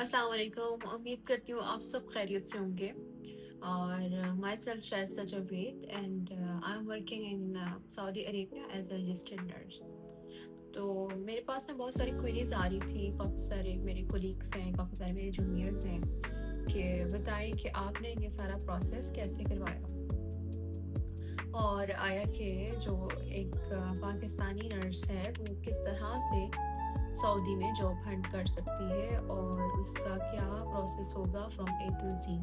अस्सलाम वालेकुम। उम्मीद करती हूँ आप सब खैरियत से होंगे। और myself Shaista Javed and I am working in Saudi Arabia as a registered nurse. तो मेरे पास ना बहुत सारी क्वेरीज आ रही थी, काफ़ी सारे मेरे कोलीग्स हैं, काफ़ी सारे मेरे जूनियर्स हैं कि बताएं कि आपने ये सारा प्रोसेस कैसे करवाया और आया कि जो एक पाकिस्तानी नर्स है वो किस तरह से सऊदी में जॉब हंट कर सकती है और उसका क्या प्रोसेस होगा फ्रॉम ए टू जी।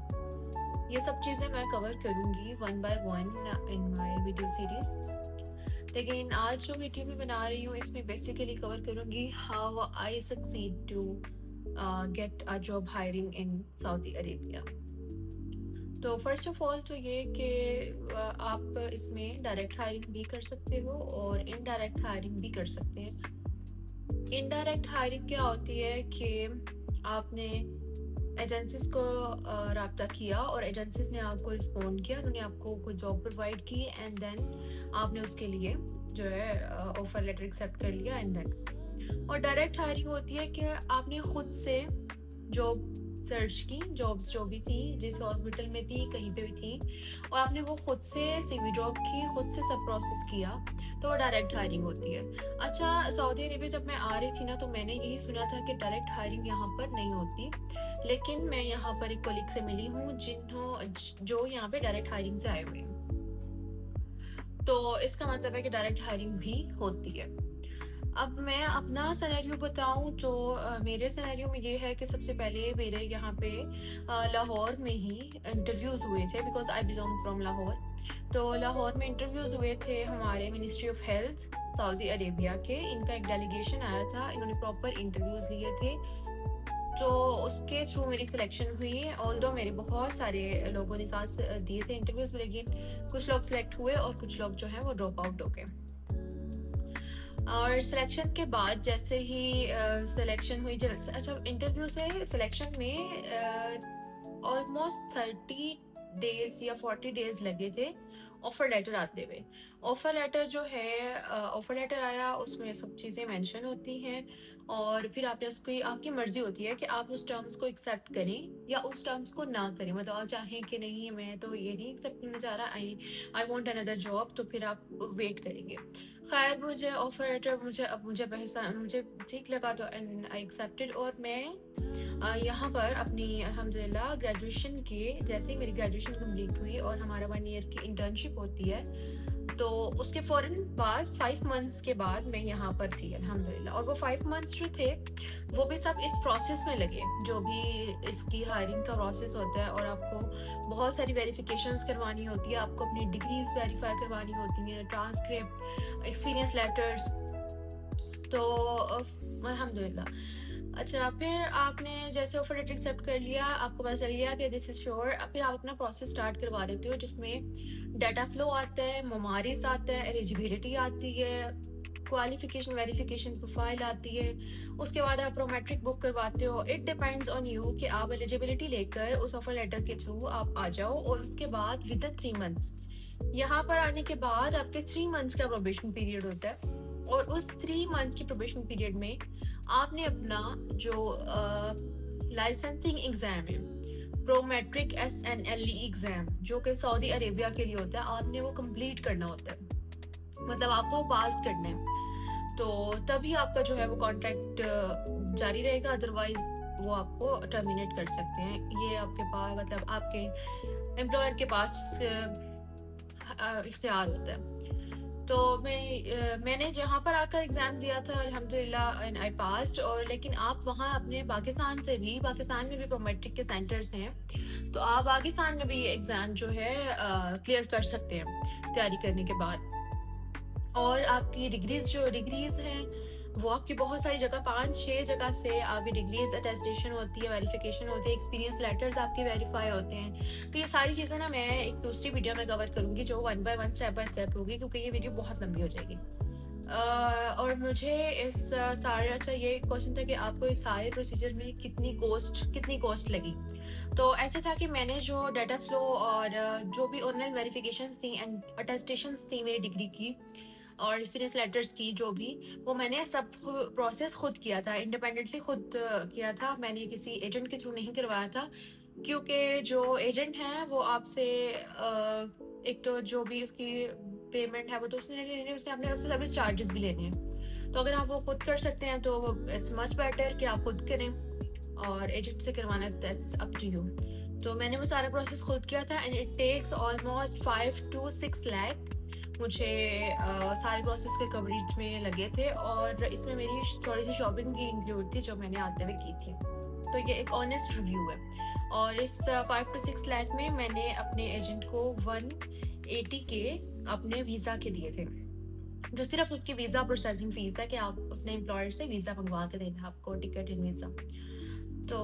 ये सब चीज़ें मैं कवर करूँगी one by one in my video series. लेकिन आज जो वीडियो मैं बना रही हूँ इसमें बेसिकली कवर करूँगी how I succeed to get a job hiring in Saudi Arabia. तो फर्स्ट ऑफ ऑल तो ये कि आप इसमें डायरेक्ट हायरिंग भी कर सकते हो और इनडायरेक्ट हायरिंग भी कर सकते हैं। इनडायरेक्ट हायरिंग क्या होती है कि आपने एजेंसीज को रब्ता किया और एजेंसीज ने आपको रिस्पॉन्ड किया, उन्होंने आपको कोई जॉब प्रोवाइड की एंड देन आपने उसके लिए जो है ऑफर लेटर एक्सेप्ट कर लिया एंड देन। और डायरेक्ट हायरिंग होती है कि आपने खुद से जॉब सर्च की, जॉब्स जो भी थी जिस हॉस्पिटल में थी कहीं पे भी थी और आपने वो खुद से सीवी ड्रॉप की, खुद से सब प्रोसेस किया, तो वो डायरेक्ट हायरिंग होती है। अच्छा, सऊदी अरेबिया जब मैं आ रही थी ना तो मैंने यही सुना था कि डायरेक्ट हायरिंग यहाँ पर नहीं होती, लेकिन मैं यहाँ पर एक कोलिग से मिली हूँ जो यहाँ पे डायरेक्ट हायरिंग से आए हुए हैं, तो इसका मतलब है कि डायरेक्ट हायरिंग भी होती है। अब मैं अपना सिनेरियो बताऊं तो मेरे सिनेरियो में ये है कि सबसे पहले मेरे यहाँ पे लाहौर में ही इंटरव्यूज़ हुए थे, because I belong from Lahore. तो लाहौर में इंटरव्यूज़ हुए थे हमारे ministry of health Saudi Arabia के, इनका एक डेलीगेशन आया था, इन्होंने प्रॉपर इंटरव्यूज़ लिए थे, तो उसके थ्रू मेरी सिलेक्शन हुई। ऑल्दो मेरे बहुत सारे लोगों ने साथ दिए थे इंटरव्यूज़ में, लेकिन कुछ लोग सिलेक्ट हुए और कुछ लोग जो है वो ड्रॉप आउट हो गए। और सिलेक्शन के बाद जैसे ही सिलेक्शन हुई, अच्छा इंटरव्यू से सिलेक्शन में ऑलमोस्ट 30 डेज या 40 डेज लगे थे ऑफर लेटर आते हुए। ऑफर लेटर जो है, ऑफर लेटर आया, उसमें सब चीज़ें मेंशन होती हैं और फिर आपने उसकी आपकी मर्जी होती है कि आप उस टर्म्स को एक्सेप्ट करें या उस टर्म्स को ना करें। मतलब आप चाहें कि नहीं मैं तो ये नहीं एक्सेप्ट करना चाह रहा, आई वॉन्ट अनदर जॉब, तो फिर आप वेट करेंगे। खैर मुझे ऑफर लेटर मुझे ठीक लगा तो आई एक्सेप्टेड और मैं यहाँ पर अपनी अल्हम्दुलिल्लाह ग्रेजुएशन के जैसे ही मेरी ग्रेजुएशन कंप्लीट हुई और हमारा 1 ईयर की इंटर्नशिप होती है, तो उसके फ़ौरन बाद 5 मंथ्स के बाद मैं यहाँ पर थी अल्हम्दुलिल्लाह। और वो 5 मंथ्स जो थे वो भी सब इस प्रोसेस में लगे, जो भी इसकी हायरिंग का प्रोसेस होता है, और आपको बहुत सारी वेरिफिकेशंस करवानी होती है, आपको अपनी डिग्रीज वेरीफाई करवानी होती हैं, ट्रांसक्रिप्ट, एक्सपीरियंस लेटर्स, तो अल्हम्दुलिल्लाह। अच्छा, फिर आपने जैसे ऑफर लेटर एक्सेप्ट कर लिया, आपको पता चल गया कि दिस इज़ श्योर, फिर आप अपना प्रोसेस स्टार्ट करवा देते हो, जिसमें डाटा फ्लो आता है, ममारिस आता है, एलिजिबिलिटी आती है, क्वालिफिकेशन वेरिफिकेशन प्रोफाइल आती है, उसके बाद आप प्रोमेट्रिक बुक करवाते हो। इट डिपेंड्स ऑन यू कि आप एलिजिबिलिटी लेकर उस ऑफर लेटर के थ्रू आप आ जाओ, और उसके बाद विद इन 3 मंथ्स यहाँ पर आने के बाद आपके 3 मंथ्स का प्रोबेशन पीरियड होता है, और उस 3 मंथ्स के प्रोबेशन पीरियड में आपने अपना जो लाइसेंसिंग एग्जाम है, प्रोमेट्रिक SNLE एग्जाम, जो कि सऊदी अरेबिया के लिए होता है, आपने वो कंप्लीट करना होता है, मतलब आपको पास करना है, तो तभी आपका जो है वो कॉन्ट्रैक्ट जारी रहेगा, अदरवाइज वो आपको टर्मिनेट कर सकते हैं। ये आपके पास, मतलब आपके एम्प्लॉयर के पास इख्तियार होता है। तो मैंने जहाँ पर आकर एग्ज़ाम दिया था अल्हम्दुलिल्लाह एंड आई पास्ड। और लेकिन आप वहाँ अपने पाकिस्तान में भी प्रोमेट्रिक के सेंटर्स हैं, तो आप पाकिस्तान में भी ये एग्ज़ाम जो है क्लियर कर सकते हैं तैयारी करने के बाद। और आपकी डिग्रीज़ हैं वो आपकी बहुत सारी जगह, 5-6 जगह से आपकी डिग्रीज अटेस्टेशन होती है, वेरिफिकेशन होती है, एक्सपीरियंस लेटर्स आपके वेरीफाई होते हैं। तो ये सारी चीज़ें ना मैं एक दूसरी वीडियो में कवर करूँगी, जो 1 बाय 1 स्टेप बाय स्टेप होगी, क्योंकि ये वीडियो बहुत लंबी हो जाएगी। और मुझे इस सारे, अच्छा ये क्वेश्चन था कि आपको इस सारे प्रोसीजर में कितनी कॉस्ट लगी। तो ऐसे था कि मैंने जो डाटा फ्लो और जो भी ऑनलाइन वेरिफिकेशंस थी एंड अटेस्टेशंस थी मेरी डिग्री की, और एक्सपीरियंस लेटर्स की जो भी, वो मैंने सब प्रोसेस खुद किया था, इंडिपेंडेंटली खुद किया था। मैंने किसी एजेंट के थ्रू नहीं करवाया था, क्योंकि जो एजेंट है वो आपसे एक तो जो भी उसकी पेमेंट है वो तो उसने नहीं लेनी, उसने अपने तरफ से सर्विस चार्जेस भी लेने हैं। तो अगर आप वो खुद कर सकते हैं तो इट्स मच बेटर कि आप खुद करें, और एजेंट से करवाना दैट्स अप टू यू। तो मैंने वो सारा प्रोसेस खुद किया था and it takes almost 5 to 6 lakh मुझे सारे प्रोसेस के कवरेज में लगे थे, और इसमें मेरी थोड़ी सी शॉपिंग भी इंक्लूड थी जो मैंने आते हुए की थी। तो ये एक ऑनेस्ट रिव्यू है। और इस 5 to 6 लाख में मैंने अपने एजेंट को 180 के अपने वीज़ा के दिए थे, जो सिर्फ उसकी वीज़ा प्रोसेसिंग फीस है कि आप उसने एम्प्लॉयर से वीज़ा मंगवा के देना आपको, टिकट एंड वीज़ा। तो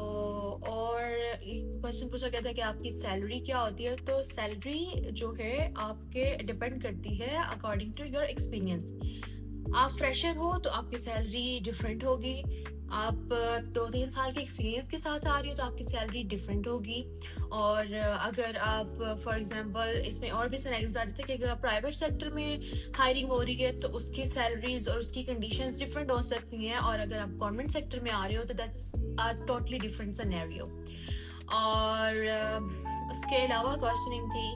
और क्वेश्चन पूछा गया था कि आपकी सैलरी क्या होती है। तो सैलरी जो है आपके डिपेंड करती है अकॉर्डिंग टू योर एक्सपीरियंस। आप फ्रेशर हो तो आपकी सैलरी डिफरेंट होगी, आप 2-3 साल के एक्सपीरियंस के साथ आ रही हो तो आपकी सैलरी डिफरेंट होगी। और अगर आप फॉर एग्जांपल, इसमें और भी सिनेरियोज आ रहे थे कि अगर प्राइवेट सेक्टर में हायरिंग हो रही है तो उसकी सैलरीज और उसकी कंडीशंस डिफरेंट हो सकती हैं, और अगर आप गवर्नमेंट सेक्टर में आ रहे हो तो that's a totally different scenario. और उसके अलावा क्वेश्चनिंग थी,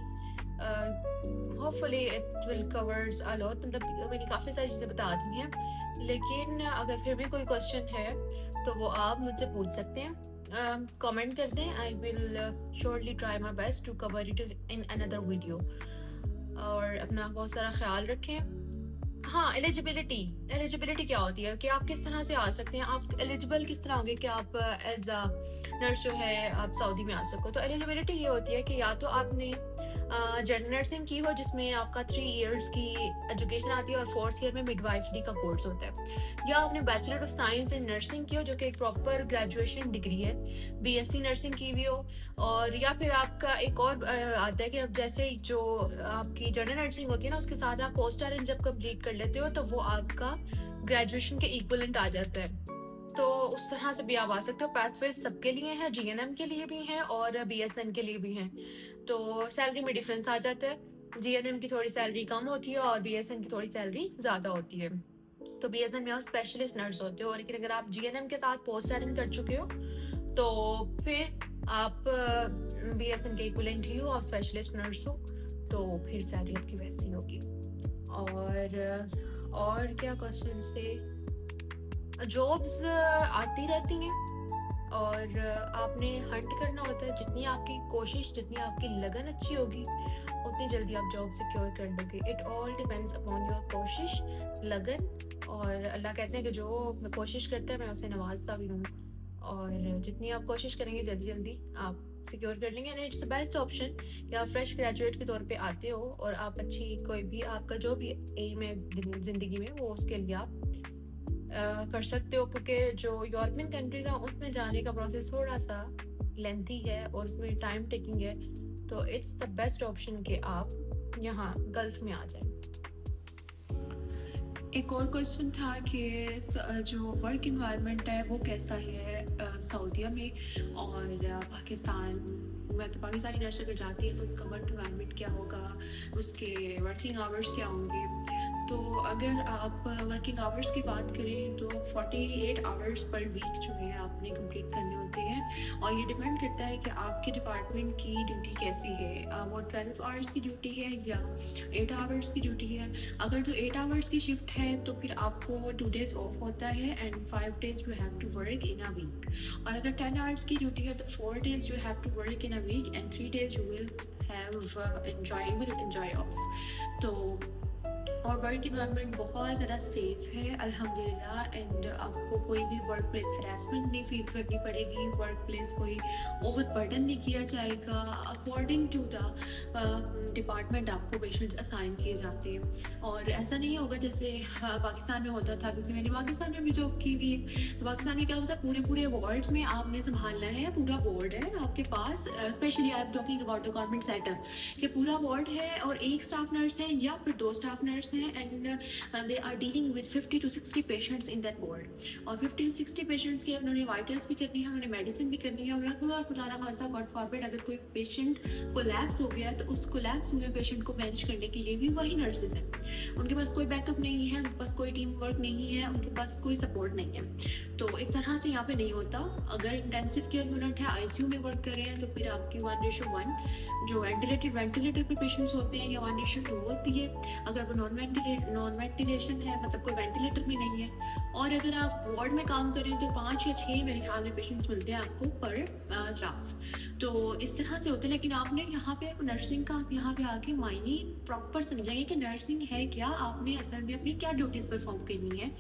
hopefully it will covers a lot, मतलब मैंने काफ़ी सारी चीज़ें बता दी हैं, लेकिन अगर फिर भी कोई क्वेश्चन है तो वो आप मुझसे पूछ सकते हैं, कमेंट कर दें। I will surely try my best to cover it in another video. और अपना बहुत सारा ख्याल रखें। हाँ, एलिजिबिलिटी क्या होती है कि आप किस तरह से आ सकते हैं, आप एलिजिबल किस तरह होंगे कि आप एज अ नर्स जो है आप सऊदी में आ सको। तो एलिजिबिलिटी ये होती है कि या तो आपने जनरल नर्सिंग की हो जिसमें आपका 3 इयर्स की एजुकेशन आती है और 4th ईयर में मिडवाइफरी का कोर्स होता है, या आपने bachelor of science in nursing की हो जो कि एक प्रॉपर ग्रेजुएशन डिग्री है, बीएससी नर्सिंग की हुई हो। और या फिर आपका एक और आता है कि अब जैसे जो आपकी जनरल नर्सिंग होती है ना उसके साथ आप पोस्ट आरएन जब कंप्लीट कर लेते हो तो वो आपका ग्रेजुएशन के इक्वलेंट आ जाता है। तो उस तरह से भी आप आ सकते हो। पैथवेज सबके लिए है, जीएनएम के लिए भी हैं और बीएसएन के लिए भी हैं। तो सैलरी में डिफरेंस आ जाता है, जीएनएम की थोड़ी सैलरी कम होती है और बीएसएन की थोड़ी सैलरी ज़्यादा होती है। तो बीएसएन में आप स्पेशलिस्ट नर्स होते हो, लेकिन अगर आप जीएनएम के साथ पोस्ट आरएन कर चुके हो तो फिर आप बीएसएन के इक्विवेलेंट ही हो, आप स्पेशलिस्ट नर्स हो, तो फिर सैलरी आपकी वैसी होगी। और क्या क्वेश्चन थे। जॉब्स आती रहती हैं और आपने हंट करना होता है। जितनी आपकी कोशिश, जितनी आपकी लगन अच्छी होगी उतनी जल्दी आप जॉब सिक्योर कर लोगे। It all depends upon your कोशिश, लगन। और अल्लाह कहते हैं कि जो कोशिश करता है मैं उसे नवाजता भी हूँ। और जितनी आप कोशिश करेंगे जल्दी जल्दी आप सिक्योर कर लेंगे। एंड इट्स बेस्ट ऑप्शन कि आप फ्रेश ग्रेजुएट के तौर पे आते हो और आप अच्छी कोई भी आपका जो भी एम है ज़िंदगी में वो उसके लिए आप कर सकते हो, क्योंकि जो यूरोपियन कंट्रीज हैं उसमें जाने का प्रोसेस थोड़ा सा लेंथी है और उसमें टाइम टेकिंग है। तो इट्स द बेस्ट ऑप्शन कि आप यहाँ गल्फ में आ जाएं। एक और क्वेश्चन था कि जो वर्क इन्वायरमेंट है वो कैसा है सऊदीया में और पाकिस्तान में। तो पाकिस्तानी नर्स अगर जाती है तो उसका वर्क इन्वायरमेंट क्या होगा, उसके वर्किंग आवर्स क्या होंगे। तो अगर आप वर्किंग आवर्स की बात करें तो 48 आवर्स पर वीक जो है आपने कंप्लीट करने होते हैं, और ये डिपेंड करता है कि आपके डिपार्टमेंट की ड्यूटी कैसी है। वो 12 आवर्स की ड्यूटी है या 8 आवर्स की ड्यूटी है। अगर तो 8 आवर्स की शिफ्ट है तो फिर आपको 2 डेज ऑफ होता है and 5 days you have to work in a week. और अगर 10 आवर्स की ड्यूटी है तो 4 days you have to work in a week and 3 days you will have enjoy off. तो और वर्क इन्वायरमेंट बहुत ज़्यादा सेफ है अल्हम्दुलिल्लाह। एंड आपको कोई भी वर्क प्लेस हरासमेंट नहीं फील करनी पड़ेगी, वर्क प्लेस कोई ओवर बर्डन नहीं किया जाएगा। अकॉर्डिंग टू द डिपार्टमेंट आपको पेशेंट्स असाइन किए जाते हैं, और ऐसा नहीं होगा जैसे पाकिस्तान में होता था, क्योंकि मैंने पाकिस्तान में भी जॉब की हुई। तो पाकिस्तान में क्या होता है, पूरे पूरे वार्ड्स में आपने संभालना है, पूरा वार्ड है आपके पास। Specially I am talking about the government setup कि पूरा वार्ड है और एक स्टाफ नर्स है या फिर 2 स्टाफ नर्स हैं हैं and they are dealing with 50 to 60 patients in that ward. और 50 to 60 पेशेंट्स के उन्होंने वाइटल्स भी करनी है, उन्होंने मेडिसिन भी करनी है। और खुदा ना खासा गॉड फॉरबिड अगर कोई पेशेंट कोलैप्स हो गया तो उस कोलैप्स हुए पेशेंट को मैनेज करने के लिए भी वही नर्सेज हैं। उनके पास कोई बैकअप नहीं है, उनके पास कोई टीम वर्क नहीं है, उनके पास कोई सपोर्ट नहीं है। तो इस तरह से यहाँ पे नहीं होता। अगर इंटेंसिव केयर यूनिट है, आईसीयू में वर्क कर रहे हैं, तो फिर आपकी 1:1 जो वेंटिलेटर पे पेशेंट्स होते हैं या 1:2 होती है। अगर वो नॉन वेंटिलेशन है, मतलब कोई वेंटिलेटर भी नहीं है, और अगर आप वार्ड में काम करें तो 5 या 6 मेरे ख्याल में पेशेंट्स मिलते हैं आपको पर स्टाफ। तो इस तरह से होते हैं। लेकिन आपने यहाँ पे नर्सिंग का आप यहाँ पे आके मायने प्रॉपर समझाइए कि नर्सिंग है क्या, आपने असल में अपनी क्या ड्यूटीज़ परफॉर्म करनी है।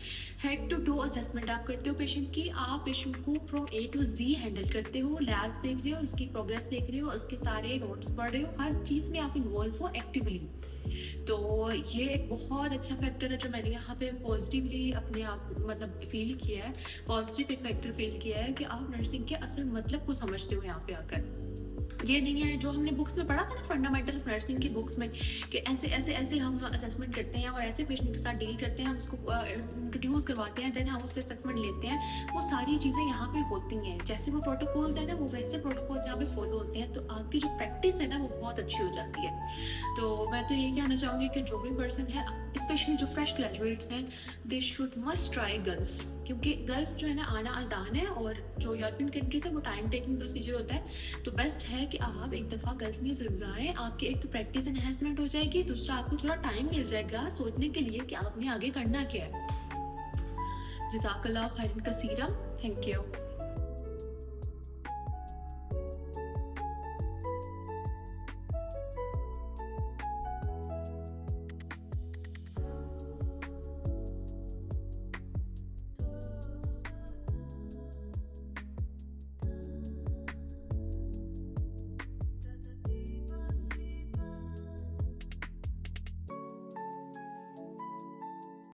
हेड टू टू असेसमेंट आप करते हो पेशेंट की, आप पेशेंट को from A to Z handle करते हो, लैब्स देख रहे हो, उसकी प्रोग्रेस देख रहे हो, उसके सारे नोट्स पढ़ रहे हो, हर चीज़ में आप इन्वॉल्व हो एक्टिवली। तो ये एक बहुत अच्छा फैक्टर है जो मैंने यहाँ पे पॉजिटिवली अपने आप मतलब फील किया है, पॉजिटिव एक फैक्टर फील किया है कि आप नर्सिंग के असल मतलब को समझते हो यहाँ पे आकर। ये नहीं है जो हमने बुक्स में पढ़ा था ना, फंडामेंटल ऑफ नर्सिंग की बुक्स में, कि ऐसे ऐसे ऐसे हम असेसमेंट करते हैं और ऐसे पेशेंट के साथ डील करते हैं, हम उसको इंट्रोड्यूस करवाते हैं, देन हम उससे असेसमेंट लेते हैं। वो सारी चीज़ें यहाँ पे होती हैं, जैसे वो प्रोटोकॉल्स हैं ना, वो वैसे प्रोटोकॉल्स यहाँ पे फॉलो होते हैं। तो आपकी जो प्रैक्टिस है ना वो बहुत अच्छी हो जाती है। तो मैं तो ये कहना चाहूँगी कि जो भी पर्सन है, स्पेशली जो फ्रेश ग्रेजुएट्स हैं, they should must try gulf, क्योंकि गल्फ जो है ना आना आसान है, और जो यूरोपियन कंट्रीज है वो टाइम टेकिंग प्रोसीजर होता है। तो बेस्ट है कि आप एक दफ़ा गल्फ में ज़रूर आएँ। आपकी एक तो प्रैक्टिस एनहेंसमेंट हो जाएगी, दूसरा आपको थोड़ा टाइम मिल जाएगा सोचने के लिए कि आपने आगे करना क्या है। जज़ाकल्लाह खैरन कसीरा। Thank you.